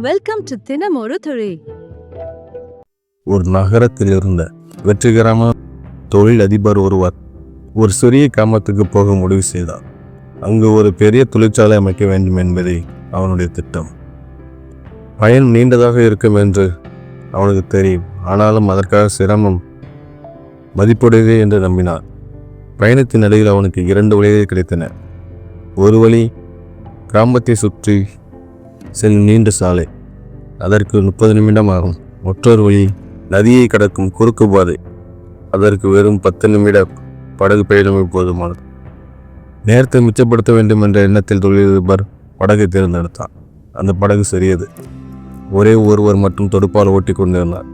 Welcome to தினமொரு துளி. ஒரு நகரத்தில் இருந்த வெற்றிகரமான தொழில் அதிபர் ஒருவர் ஒரு சிறிய கிராமத்துக்கு போக முடிவு செய்தார். அங்கு ஒரு பெரிய தொழிற்சாலை அமைக்க வேண்டும் என்பதே அவனுடைய திட்டம். பயன் நீண்டதாக இருக்கும் என்று அவனுக்கு தெரியும். ஆனாலும் அதற்காக சிரமம் மதிப்புடையதே என்று நம்பினார். பயணத்தின் இடையில் அவனுக்கு 2 வழிகள் கிடைத்தன. ஒரு வழி கிராமத்தை சுற்றி செல்லும் நீண்ட சாலை, அதற்கு 30 நிமிடம் ஆகும். மற்றொரு வழி நதியை கடக்கும் குறுக்கு பாதை, அதற்கு வெறும் 10 நிமிட படகு பயணம் போதுமானது. நேரத்தை மிச்சப்படுத்த வேண்டும் என்ற எண்ணத்தில் தொழிலதிபர் படகை தேர்ந்தெடுத்தார். அந்த படகு சிறியது. ஒரே ஒருவர் மட்டும் தொடுப்பால் ஓட்டி கொண்டிருந்தார்.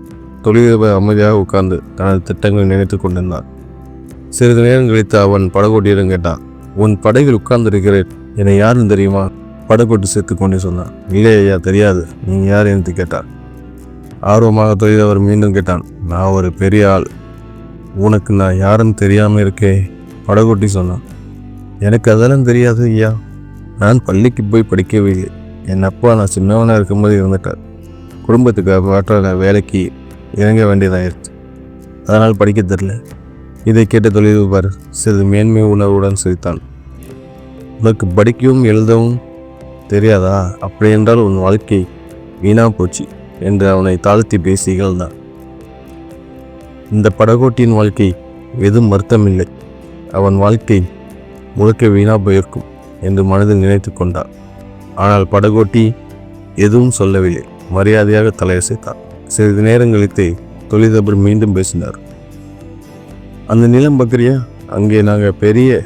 தொழிலதிபர் அமைதியாக உட்கார்ந்து தனது திட்டங்களை நினைத்து கொண்டிருந்தார். சிறிது நேரம் கழித்து அவன் படகோட்டியிடம் கேட்டான், உன் படகில் உட்கார்ந்திருக்கிறேன், என்னை யாருன்னு தெரியுமா? படகோட்டி சேர்த்து கொண்டே சொன்னான். இல்லை ஐயா, தெரியாது, நீங்க யார் என்று கேட்டார். ஆர்வமாக தொழிலதிபர் மீண்டும் கேட்டான், நான் ஒரு பெரிய ஆள், உனக்கு நான் யாருன்னு தெரியாமல் இருக்கே. படகோட்டி சொன்னான், எனக்கு அதெல்லாம் தெரியாது ஐயா, நான் பள்ளிக்கு போய் படிக்கவே இல்லை. என் அப்பா நான் சின்னவனாக இருக்கும்போது இருந்துட்டார். குடும்பத்துக்காக ஆற்ற வேலைக்கு இறங்க வேண்டியதாயிருச்சு, அதனால் படிக்க தெரியல. இதை கேட்ட தொழிலதிபர் சிறிது மேன்மை உணர்வுடன் சிரித்தான். உனக்கு படிக்கவும் எழுதவும் தெரியாதா? அப்படி என்றால் உன் வாழ்க்கை வீணா போச்சு என்று அவனை தாழ்த்தி பேசி இகழ்ந்தான். இந்த படகோட்டியின் வாழ்க்கை எதுவும் அர்த்தமில்லை, அவன் வாழ்க்கை முழுக்க வீணா போயிருக்கும் என்று மனதில் நினைத்து கொண்டார். ஆனால் படகோட்டி எதுவும் சொல்லவில்லை, மரியாதையாக தலையசைத்தார். சிறிது நேரம் கழித்து தொழிலதிபர் மீண்டும் பேசினார். அந்த நிலம் பக்கரியா, அங்கே நாங்கள் பெரிய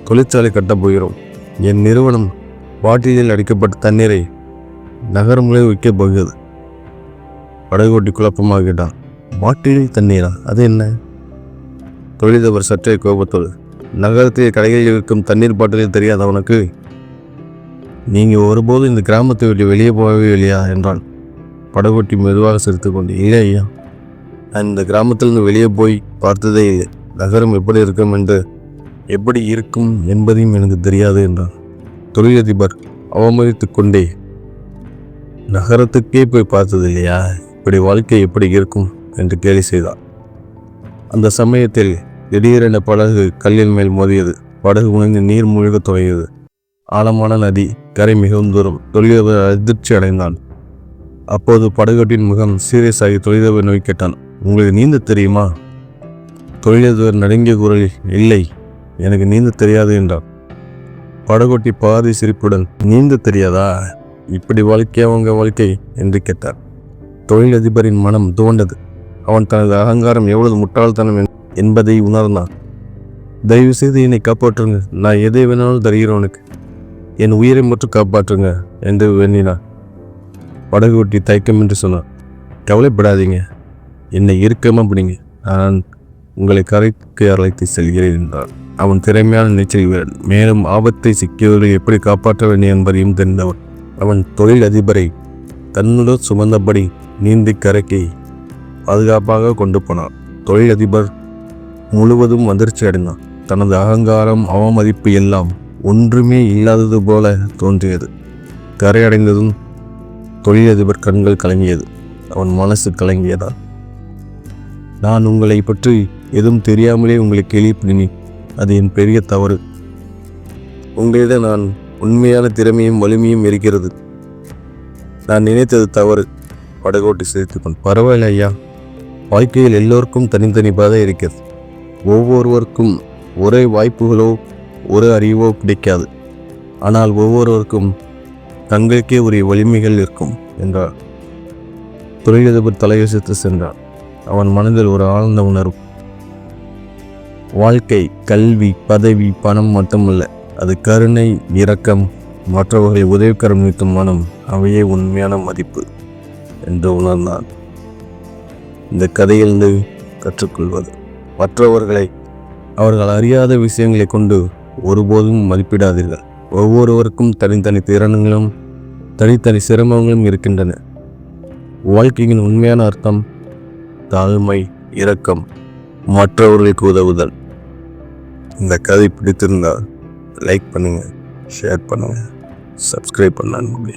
தொழிற்சாலை கட்டப் போகிறோம். என் நிறுவனம் பாட்டிலில் அடிக்கப்பட்ட தண்ணீரை நகரங்களே விற்கப் போகிறது. படகோட்டி குழப்பமாக கேட்டான், பாட்டிலில் தண்ணீரா? அது என்ன? தொழிலதிபர் சற்றே கோபத்தோடு, நகரத்தில் கடைகளில் இருக்கும் தண்ணீர் பாட்டிலில் தெரியாத அவனுக்கு? நீங்கள் ஒருபோதும் இந்த கிராமத்தை விட்டு வெளியே போகவே இல்லையா என்றான். படகோட்டி மெதுவாக சிரித்து கொண்டு, இல்லை ஐயா, நான் இந்த கிராமத்திலிருந்து வெளியே போய் பார்த்ததே இல்லை. நகரம் எப்படி இருக்கும் என்பதையும் எனக்கு தெரியாது என்றான். தொழிலதிபர் அவமதித்து கொண்டே, நகரத்துக்கே போய் பார்த்தது இல்லையா? இப்படி வாழ்க்கை எப்படி இருக்கும் என்று கேலி செய்தார். அந்த சமயத்தில் திடீரென படகு கல்லின் மேல் மோதியது. படகு உணர்ந்து நீர் மூழ்க துவங்கியது. ஆழமான நதி, கரை மிகவும் தூரம். தொழிலதிபர் அதிர்ச்சி அடைந்தான். அப்போது படகோட்டின் முகம் சீரியஸ் ஆகி தொழிலதிபர் நோய் கேட்டான், உங்களுக்கு நீந்த தெரியுமா? தொழிலதிபர் நடுங்கிய குரலில், இல்லை, எனக்கு நீந்த தெரியாது என்றார். படகோட்டி பாதி சிரிப்புடன், நீந்த தெரியாதா? இப்படி வாழ்க்கையா உங்க வாழ்க்கை என்று கேட்டார். தொழிலதிபரின் மனம் துவண்டது. அவன் தனது அகங்காரம் எவ்வளவு முட்டாள்தனம் என்பதை உணர்ந்தான். தயவு செய்து என்னை காப்பாற்றுங்க, நான் எதை வேணாலும் தருகிறவனுக்கு, என் உயிரை மட்டும் காப்பாற்றுங்க என்று வேண்டினார். படகோட்டி தயக்கமின்றி சொன்னார், கவலைப்படாதீங்க, என்னை இறுக்கமாக பிடிங்க, நான் உங்களை கரைக்கு அழைத்து செல்கிறேன் என்றார். அவன் திறமையான நீச்சல் வீரன், மேலும் ஆபத்தை சிக்கியவர்களை எப்படி காப்பாற்ற வேண்டும் என்பதையும் தெரிந்தவன். அவன் தொழில் அதிபரை தன்னுடன் சுமந்தபடி நீந்தி கரைக்கு பாதுகாப்பாக கொண்டு போனான். தொழிலதிபர் முழுவதும் அதிர்ச்சி அடைந்தான். தனது அகங்காரம், அவமதிப்பு எல்லாம் ஒன்றுமே இல்லாதது போல தோன்றியது. கரை அடைந்ததும் தொழிலதிபர் கண்கள் கலங்கியது. அவன் மனசு கலங்கியதால், நான் உங்களை பற்றி எதுவும் தெரியாமலே உங்களை கேள்விப்படினேன், அது என் பெரிய தவறு. உங்களிடம் நான் உண்மையான திறமையும் வலிமையும் இருக்கிறது, நான் நினைத்தது தவறு. படகோட்டி சிரித்துக்கொண்டு, பரவாயில்ல ஐயா, வாழ்க்கையில் எல்லோருக்கும் தனித்தனி பாதை இருக்கிறது. ஒவ்வொருவருக்கும் ஒரே வாய்ப்புகளோ ஒரு அறிவோ கிடைக்காது. ஆனால் ஒவ்வொருவருக்கும் தங்களுக்கே உரிய வலிமைகள் இருக்கும் என்றார். தொழிலதிபர் தலையசைத்து சென்றார். அவன் மனதில் ஒரு ஆழ்ந்த உணர்வு. வாழ்க்கை கல்வி, பதவி, பணம் மட்டுமல்ல, அது கருணை, இரக்கம், மற்றவர்களை உதவிக்கரம் நீட்டும் மனம், அவையே உண்மையான மதிப்பு என்று உணர்ந்தான். இந்த கதையிலிருந்து கற்றுக்கொள்வது, மற்றவர்களை அவர்கள் அறியாத விஷயங்களை கொண்டு ஒருபோதும் மதிப்பிடாதீர்கள். ஒவ்வொருவருக்கும் தனித்தனி திறன்களும் தனித்தனி சிரமங்களும் இருக்கின்றன. வாழ்க்கையின் உண்மையான அர்த்தம் தாழ்மை, இரக்கம், மற்றவர்களுக்கு உதவுதல். இந்த கதை பிடித்திருந்தால் லைக் பண்ணுங்கள், ஷேர் பண்ணுங்கள், சப்ஸ்கிரைப் பண்ண நண்பர்களே.